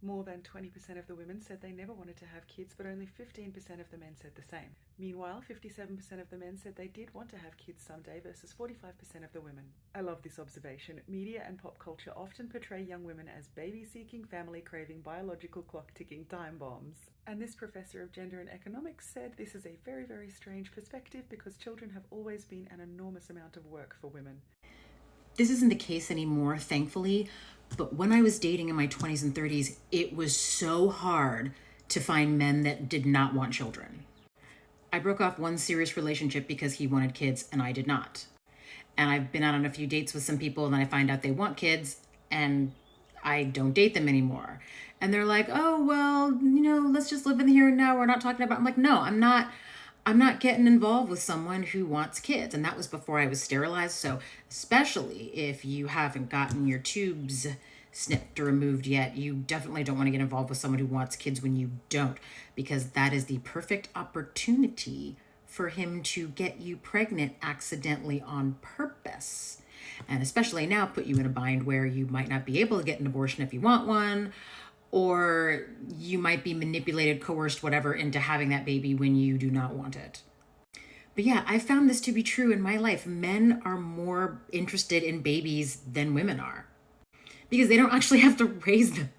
More than 20% of the women said they never wanted to have kids, but only 15% of the men said the same. Meanwhile, 57% of the men said they did want to have kids someday versus 45% of the women. I love this observation. Media and pop culture often portray young women as baby-seeking, family-craving, biological clock-ticking time bombs. And this professor of gender and economics said this is a very, very strange perspective because children have always been an enormous amount of work for women. This isn't the case anymore, thankfully, but when I was dating in my 20s and 30s, it was so hard to find men that did not want children. I broke off one serious relationship because he wanted kids and I did not. And I've been out on a few dates with some people and then I find out they want kids and I don't date them anymore. And they're like, oh, well, let's just live in the here and now. We're not talking about, I'm like, no, I'm not getting involved with someone who wants kids. And that was before I was sterilized. So especially if you haven't gotten your tubes snipped or removed yet, you definitely don't want to get involved with someone who wants kids when you don't, because that is the perfect opportunity for him to get you pregnant accidentally on purpose. And especially now, put you in a bind where you might not be able to get an abortion if you want one, or you might be manipulated, coerced, whatever, into having that baby when you do not want it. But yeah, I found this to be true in my life. Men are more interested in babies than women are because they don't actually have to raise them.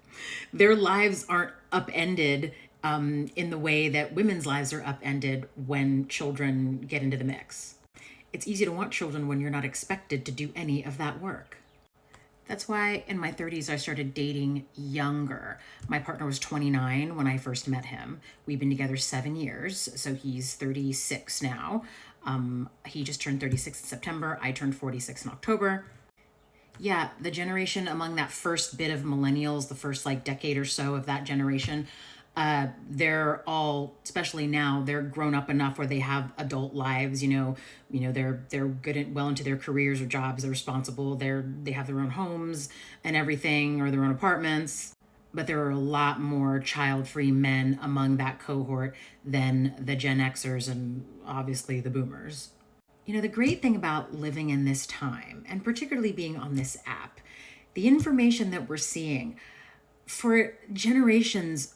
Their lives aren't upended in the way that women's lives are upended when children get into the mix. It's easy to want children when you're not expected to do any of that work. That's why in my 30s, I started dating younger. My partner was 29 when I first met him. We've been together 7 years, so he's 36 now. He just turned 36 in September. I turned 46 in October. Yeah, the generation among that first bit of millennials, the first decade or so of that generation, they're all, especially now, they're grown up enough where they have adult lives. They're good well into their careers or jobs. They're responsible. They have their own homes and everything, or their own apartments. But there are a lot more child-free men among that cohort than the Gen Xers and obviously the boomers. The great thing about living in this time, and particularly being on this app, the information that we're seeing for generations,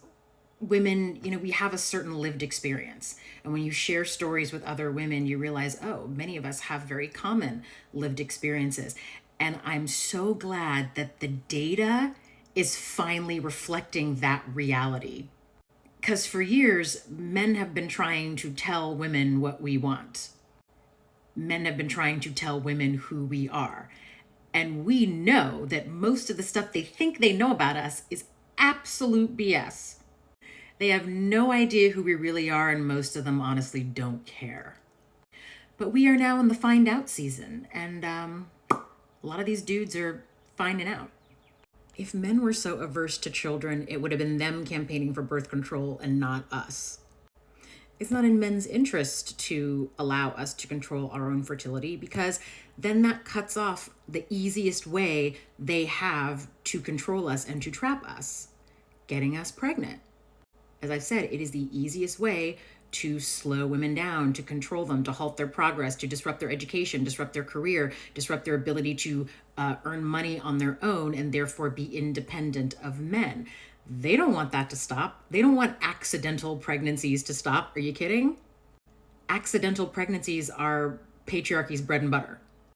women, we have a certain lived experience. And when you share stories with other women, you realize, oh, many of us have very common lived experiences. And I'm so glad that the data is finally reflecting that reality. Because for years, men have been trying to tell women what we want. Men have been trying to tell women who we are. And we know that most of the stuff they think they know about us is absolute BS. They have no idea who we really are, and most of them honestly don't care. But we are now in the find out season, and a lot of these dudes are finding out. If men were so averse to children, it would have been them campaigning for birth control and not us. It's not in men's interest to allow us to control our own fertility, because then that cuts off the easiest way they have to control us and to trap us, getting us pregnant. As I've said, it is the easiest way to slow women down, to control them, to halt their progress, to disrupt their education, disrupt their career, disrupt their ability to earn money on their own and therefore be independent of men. They don't want that to stop. They don't want accidental pregnancies to stop. Are you kidding? Accidental pregnancies are patriarchy's bread and butter.